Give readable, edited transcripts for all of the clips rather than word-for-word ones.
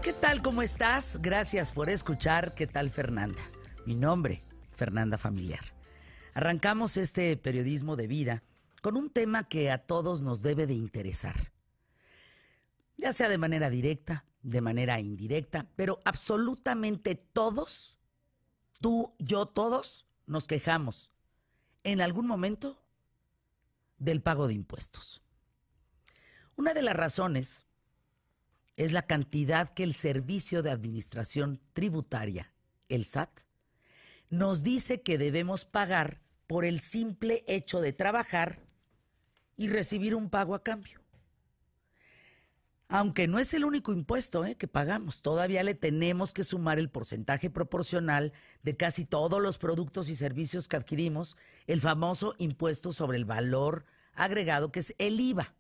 ¿Qué tal? ¿Cómo estás? Gracias por escuchar. ¿Qué tal, Fernanda? Mi nombre, Fernanda Familiar. Arrancamos este periodismo de vida con un tema que a todos nos debe de interesar. Ya sea de manera directa, de manera indirecta, pero absolutamente todos, tú, yo, todos, nos quejamos en algún momento del pago de impuestos. Una de las razones es la cantidad que el Servicio de Administración Tributaria, el SAT, nos dice que debemos pagar por el simple hecho de trabajar y recibir un pago a cambio. Aunque no es el único impuesto que pagamos, todavía le tenemos que sumar el porcentaje proporcional de casi todos los productos y servicios que adquirimos, el famoso impuesto sobre el valor agregado, que es el IVA.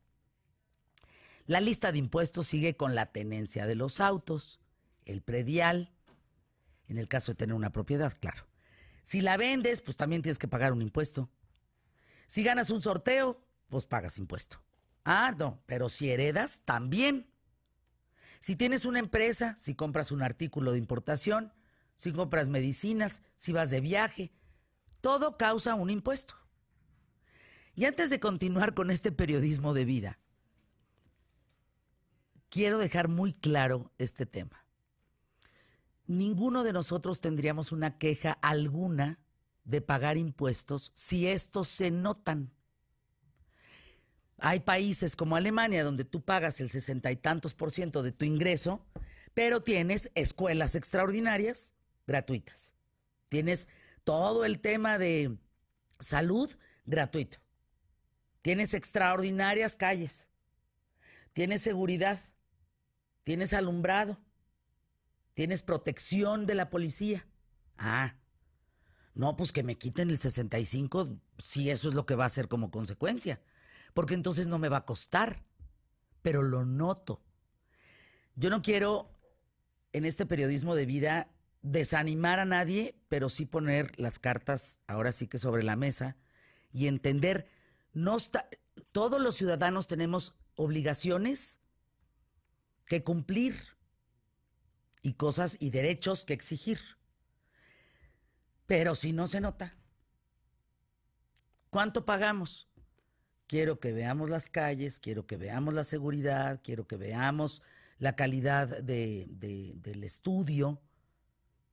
La lista de impuestos sigue con la tenencia de los autos, el predial, en el caso de tener una propiedad, claro. Si la vendes, pues también tienes que pagar un impuesto. Si ganas un sorteo, pues pagas impuesto. Ah, no, pero si heredas, también. Si tienes una empresa, si compras un artículo de importación, si compras medicinas, si vas de viaje, todo causa un impuesto. Y antes de continuar con este periodismo de vida, quiero dejar muy claro este tema. Ninguno de nosotros tendríamos una queja alguna de pagar impuestos si estos se notan. Hay países como Alemania donde tú pagas el 60 y tantos % de tu ingreso, pero tienes escuelas extraordinarias gratuitas. Tienes todo el tema de salud gratuito. Tienes extraordinarias calles. Tienes seguridad. Tienes alumbrado. Tienes protección de la policía. Ah, no, pues que me quiten el 65 si eso es lo que va a hacer como consecuencia. Porque entonces no me va a costar, pero lo noto. Yo no quiero en este periodismo de vida desanimar a nadie, pero sí poner las cartas ahora sí que sobre la mesa y entender, todos los ciudadanos tenemos obligaciones que cumplir y cosas y derechos que exigir. Pero si no se nota, ¿cuánto pagamos? Quiero que veamos las calles, quiero que veamos la seguridad, quiero que veamos la calidad del estudio,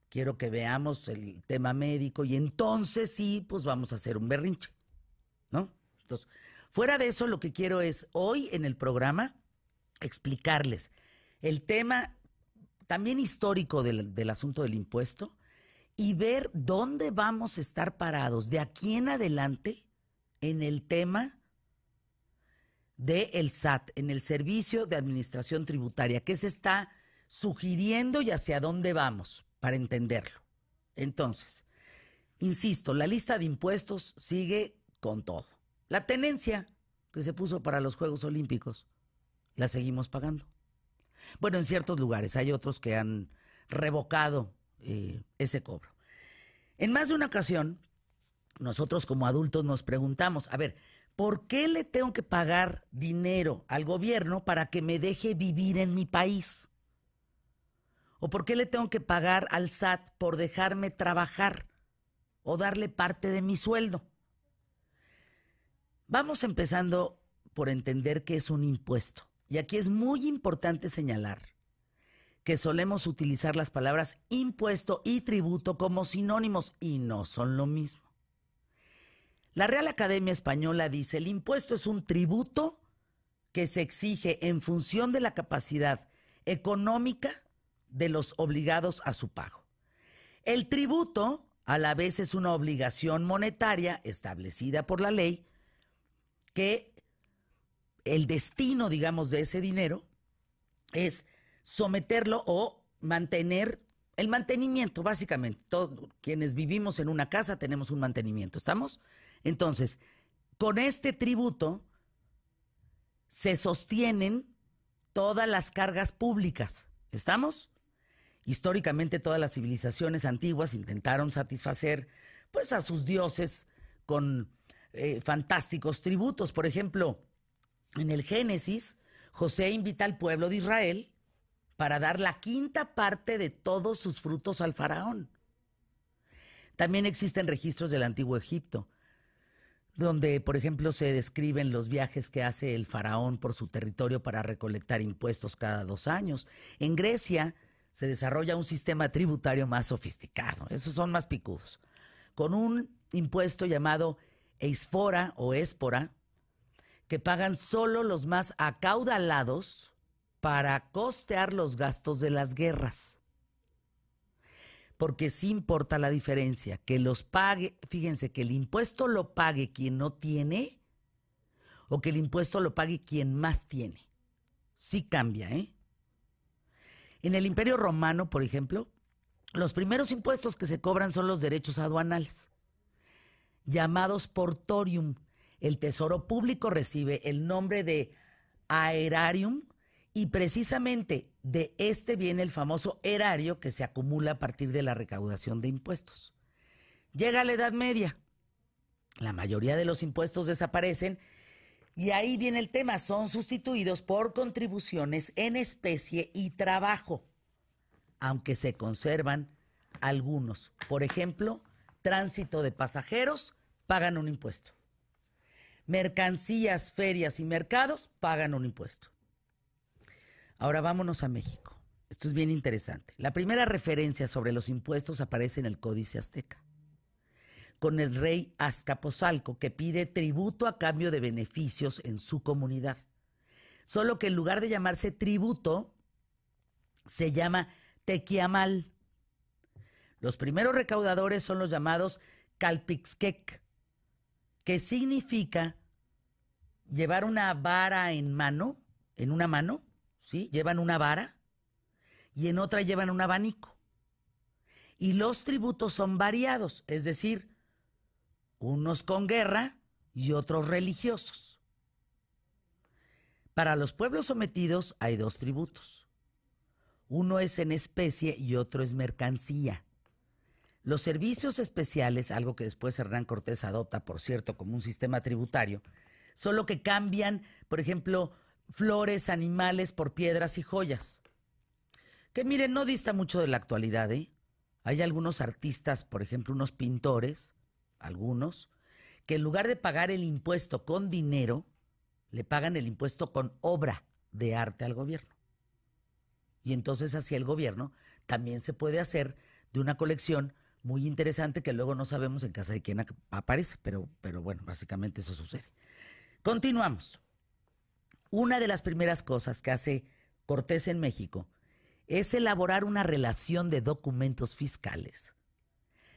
quiero que veamos el tema médico y entonces sí, pues vamos a hacer un berrinche, ¿no? Entonces, fuera de eso, lo que quiero es hoy en el programa explicarles el tema también histórico del asunto del impuesto y ver dónde vamos a estar parados de aquí en adelante en el tema del SAT, en el Servicio de Administración Tributaria, qué se está sugiriendo y hacia dónde vamos para entenderlo. Entonces, insisto, la lista de impuestos sigue con todo. La tenencia que se puso para los Juegos Olímpicos, la seguimos pagando. Bueno, en ciertos lugares, hay otros que han revocado ese cobro. En más de una ocasión, nosotros como adultos nos preguntamos, a ver, ¿por qué le tengo que pagar dinero al gobierno para que me deje vivir en mi país? ¿O por qué le tengo que pagar al SAT por dejarme trabajar o darle parte de mi sueldo? Vamos empezando por entender qué es un impuesto. Y aquí es muy importante señalar que solemos utilizar las palabras impuesto y tributo como sinónimos y no son lo mismo. La Real Academia Española dice, el impuesto es un tributo que se exige en función de la capacidad económica de los obligados a su pago. El tributo, a la vez, es una obligación monetaria establecida por la ley que el destino, digamos, de ese dinero es someterlo o mantener el mantenimiento, básicamente. Todos quienes vivimos en una casa tenemos un mantenimiento, ¿estamos? Entonces, con este tributo se sostienen todas las cargas públicas, ¿estamos? Históricamente todas las civilizaciones antiguas intentaron satisfacer pues a sus dioses con fantásticos tributos. Por ejemplo, en el Génesis, José invita al pueblo de Israel para dar la quinta parte de todos sus frutos al faraón. También existen registros del Antiguo Egipto, donde, por ejemplo, se describen los viajes que hace el faraón por su territorio para recolectar impuestos cada 2 años. En Grecia se desarrolla un sistema tributario más sofisticado, esos son más picudos, con un impuesto llamado eisfora o éspora, que pagan solo los más acaudalados para costear los gastos de las guerras. Porque sí importa la diferencia, que los pague, fíjense, que el impuesto lo pague quien no tiene o que el impuesto lo pague quien más tiene. Sí cambia, ¿eh? En el Imperio Romano, por ejemplo, los primeros impuestos que se cobran son los derechos aduanales, llamados portorium. El tesoro público recibe el nombre de aerarium y precisamente de este viene el famoso erario que se acumula a partir de la recaudación de impuestos. Llega la Edad Media, la mayoría de los impuestos desaparecen y ahí viene el tema, son sustituidos por contribuciones en especie y trabajo, aunque se conservan algunos. Por ejemplo, tránsito de pasajeros, pagan un impuesto. Mercancías, ferias y mercados pagan un impuesto. Ahora vámonos a México. Esto es bien interesante. La primera referencia sobre los impuestos aparece en el Códice Azteca, con el rey Azcapotzalco, que pide tributo a cambio de beneficios en su comunidad. Solo que en lugar de llamarse tributo, se llama tequiamal. Los primeros recaudadores son los llamados calpixquec, que significa llevar una vara en una mano, ¿sí? Llevan una vara y en otra llevan un abanico. Y los tributos son variados, es decir, unos con guerra y otros religiosos. Para los pueblos sometidos hay 2 tributos. Uno es en especie y otro es mercancía. Los servicios especiales, algo que después Hernán Cortés adopta, por cierto, como un sistema tributario, solo que cambian, por ejemplo, flores, animales por piedras y joyas. Que miren, no dista mucho de la actualidad, ¿eh? Hay algunos artistas, por ejemplo, unos pintores, algunos, que en lugar de pagar el impuesto con dinero, le pagan el impuesto con obra de arte al gobierno. Y entonces así el gobierno también se puede hacer de una colección muy interesante que luego no sabemos en casa de quién aparece, pero bueno, básicamente eso sucede. Continuamos. Una de las primeras cosas que hace Cortés en México es elaborar una relación de documentos fiscales.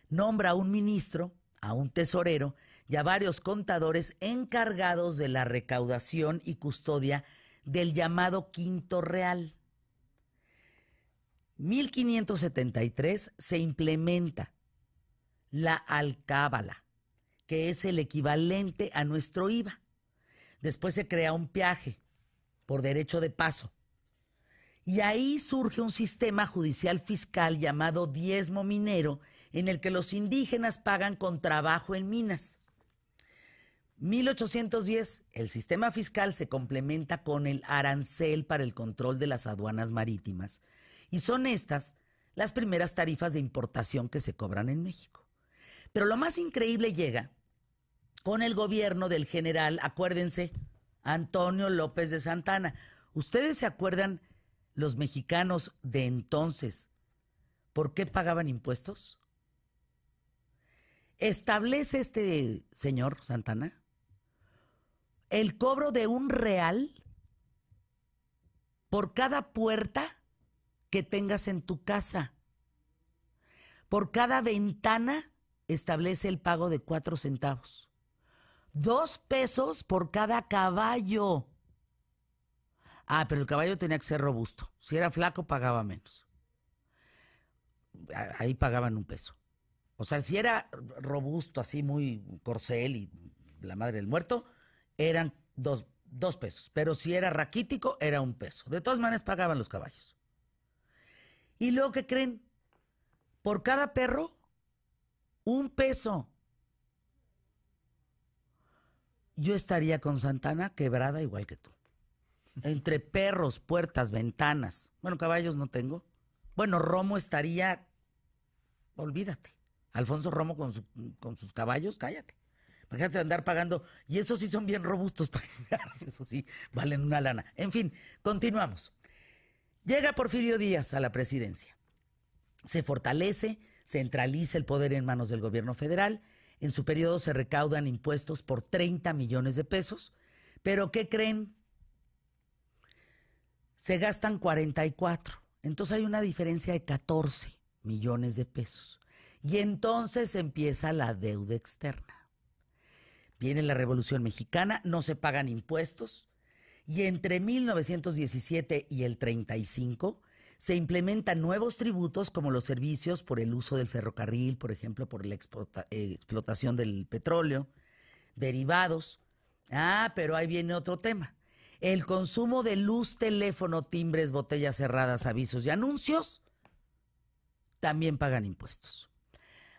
Nombra a un ministro, a un tesorero y a varios contadores encargados de la recaudación y custodia del llamado Quinto Real. 1573 se implementa la alcábala, que es el equivalente a nuestro IVA. Después se crea un peaje por derecho de paso. Y ahí surge un sistema judicial fiscal llamado diezmo minero, en el que los indígenas pagan con trabajo en minas. 1810, el sistema fiscal se complementa con el arancel para el control de las aduanas marítimas. Y son estas las primeras tarifas de importación que se cobran en México. Pero lo más increíble llega con el gobierno del general, acuérdense, Antonio López de Santana. ¿Ustedes se acuerdan, los mexicanos de entonces, por qué pagaban impuestos? Establece este señor Santana el cobro de $1 por cada puerta que tengas en tu casa. Por cada ventana establece el pago de 4 centavos. 2 pesos por cada caballo. Ah, pero el caballo tenía que ser robusto. Si era flaco, pagaba menos. Ahí pagaban 1 peso. O sea, si era robusto, así muy corcel y la madre del muerto, eran 2 pesos. Pero si era raquítico, era 1 peso. De todas maneras, pagaban los caballos. ¿Y luego qué creen? Por cada perro, 1 peso. Yo estaría con Santana quebrada igual que tú. Entre perros, puertas, ventanas. Bueno, caballos no tengo. Bueno, Romo estaría, olvídate. Alfonso Romo con sus caballos, cállate. Imagínate andar pagando, y esos sí son bien robustos, eso sí, valen una lana. En fin, continuamos. Llega Porfirio Díaz a la presidencia. Se fortalece, centraliza el poder en manos del gobierno federal. En su periodo se recaudan impuestos por 30 millones de pesos. Pero ¿qué creen? Se gastan 44. Entonces hay una diferencia de 14 millones de pesos. Y entonces empieza la deuda externa. Viene la Revolución Mexicana, no se pagan impuestos. Y entre 1917 y el 35 se implementan nuevos tributos como los servicios por el uso del ferrocarril, por ejemplo, por la explotación del petróleo, derivados. Pero ahí viene otro tema. El consumo de luz, teléfono, timbres, botellas cerradas, avisos y anuncios también pagan impuestos.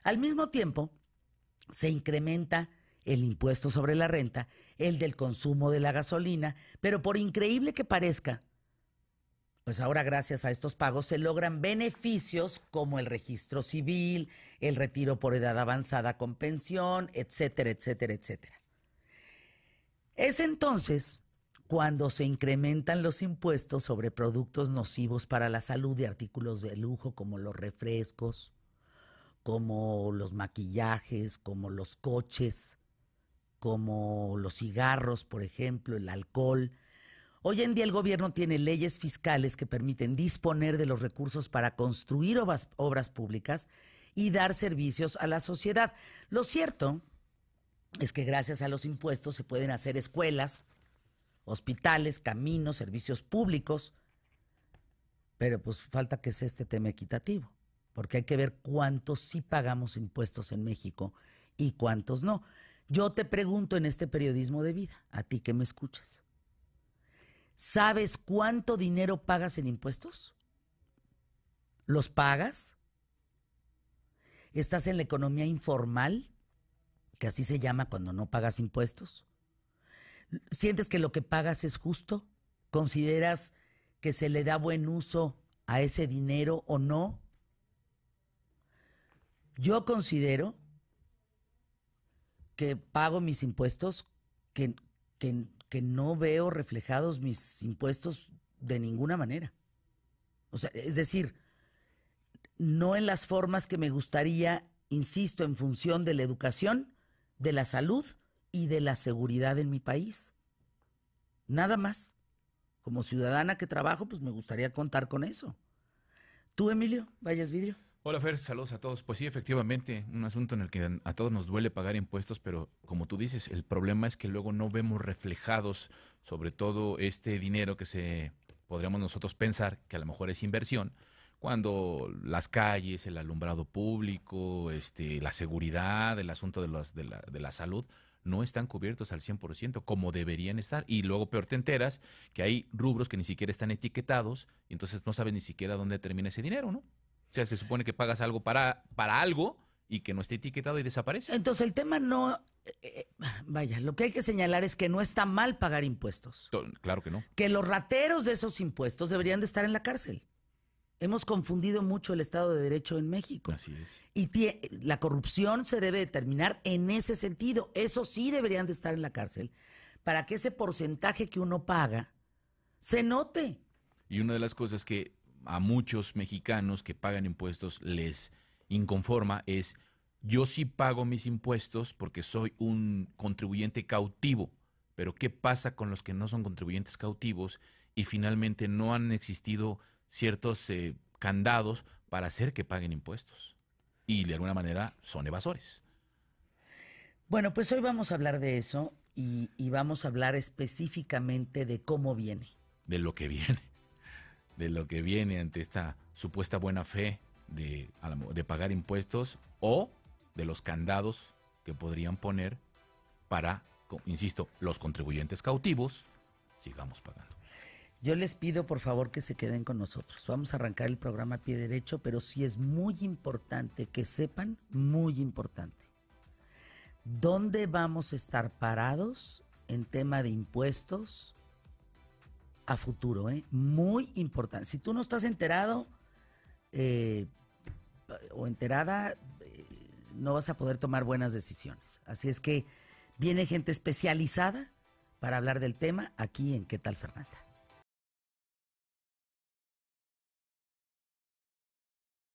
Al mismo tiempo, se incrementa el impuesto sobre la renta, el del consumo de la gasolina, pero por increíble que parezca, pues ahora gracias a estos pagos se logran beneficios como el registro civil, el retiro por edad avanzada con pensión, etcétera, etcétera, etcétera. Es entonces cuando se incrementan los impuestos sobre productos nocivos para la salud y artículos de lujo como los refrescos, como los maquillajes, como los coches, como los cigarros, por ejemplo, el alcohol. Hoy en día el gobierno tiene leyes fiscales que permiten disponer de los recursos para construir obras públicas y dar servicios a la sociedad. Lo cierto es que gracias a los impuestos se pueden hacer escuelas, hospitales, caminos, servicios públicos, pero pues falta que sea este tema equitativo, porque hay que ver cuántos sí pagamos impuestos en México y cuántos no. Yo te pregunto en este periodismo de vida, a ti que me escuchas, ¿sabes cuánto dinero pagas en impuestos? ¿Los pagas? ¿Estás en la economía informal, que así se llama cuando no pagas impuestos? ¿Sientes que lo que pagas es justo? ¿Consideras que se le da buen uso a ese dinero o no? Yo considero que pago mis impuestos, que no veo reflejados mis impuestos de ninguna manera. O sea, es decir, no en las formas que me gustaría, insisto, en función de la educación, de la salud y de la seguridad en mi país. Nada más. Como ciudadana que trabajo, pues me gustaría contar con eso. ¿Tú, Emilio, Valles Vidrio? Hola Fer, saludos a todos. Pues sí, efectivamente, un asunto en el que a todos nos duele pagar impuestos, pero como tú dices, el problema es que luego no vemos reflejados, sobre todo este dinero podríamos nosotros pensar que a lo mejor es inversión, cuando las calles, el alumbrado público, la seguridad, el asunto de la salud, no están cubiertos al 100% como deberían estar. Y luego peor te enteras que hay rubros que ni siquiera están etiquetados y entonces no sabes ni siquiera dónde termina ese dinero, ¿no? O sea, se supone que pagas algo para algo y que no esté etiquetado y desaparece. Entonces el tema no... vaya, lo que hay que señalar es que no está mal pagar impuestos. Claro que no. Que los rateros de esos impuestos deberían de estar en la cárcel. Hemos confundido mucho el Estado de Derecho en México. Así es. Y la corrupción se debe determinar en ese sentido. Eso sí deberían de estar en la cárcel para que ese porcentaje que uno paga se note. Y una de las cosas que a muchos mexicanos que pagan impuestos les inconforma es: yo sí pago mis impuestos porque soy un contribuyente cautivo, pero ¿qué pasa con los que no son contribuyentes cautivos y finalmente no han existido ciertos candados para hacer que paguen impuestos? Y de alguna manera son evasores. Bueno, pues hoy vamos a hablar de eso y vamos a hablar específicamente de cómo viene. De lo que viene. De lo que viene ante esta supuesta buena fe de pagar impuestos, o de los candados que podrían poner para, insisto, los contribuyentes cautivos sigamos pagando. Yo les pido por favor que se queden con nosotros. Vamos a arrancar el programa a pie derecho, pero sí es muy importante que sepan, muy importante, dónde vamos a estar parados en tema de impuestos a futuro, muy importante. Si tú no estás enterado o enterada, no vas a poder tomar buenas decisiones. Así es que viene gente especializada para hablar del tema aquí en ¿Qué tal, Fernanda?